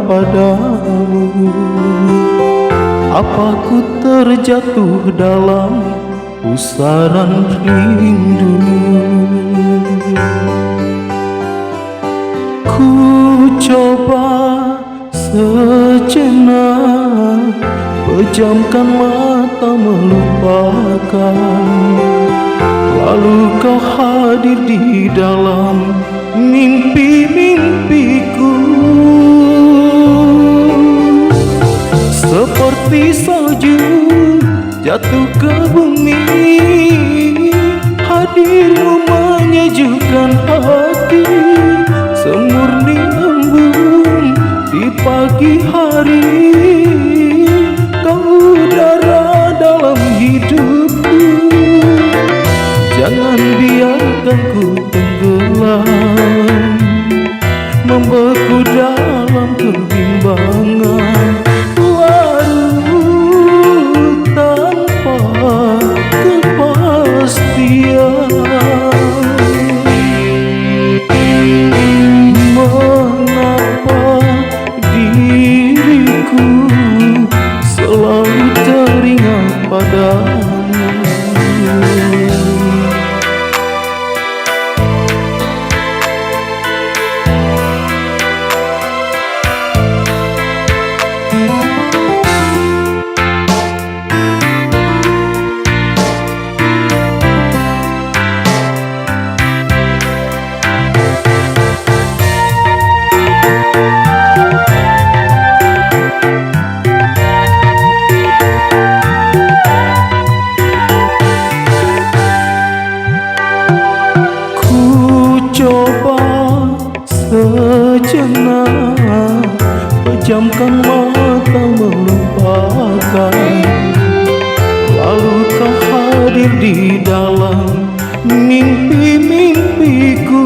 padamu. Apa ku terjatuh dalam pusaran rindu? Ku coba sejenak pejamkan mata melupakan, lalu kau hadir di dalam mimpi-mimpiku. Seperti salju jatuh ke bumi, hadirmu menyejukkan hati. Semurni embun di pagi hari, kau udara dalam hidupku. Jangan biarkan ku tenggelam, membeku dalam kebimbangan, larut tanpa kepastian. Mengapa diriku selalu teringat padamu? Coba sejenak pejamkan mata melupakan, lalu kau hadir di dalam mimpi-mimpiku.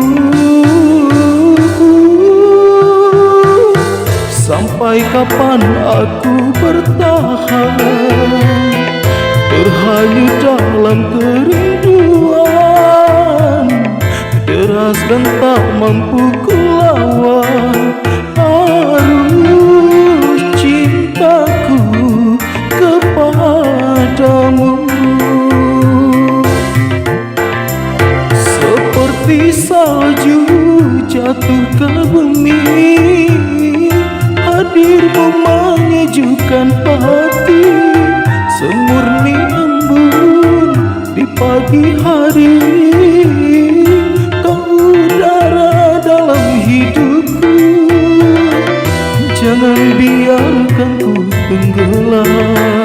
Sampai kapan aku bertahan, terhanyut dalam kerinduan, deras dan tak mampu ku lawan arus cintaku kepadamu. Seperti salju jatuh ke bumi, hadirmu menyejukkan hati. Semurni embun di pagi hari, jangan biarkan ku tenggelam,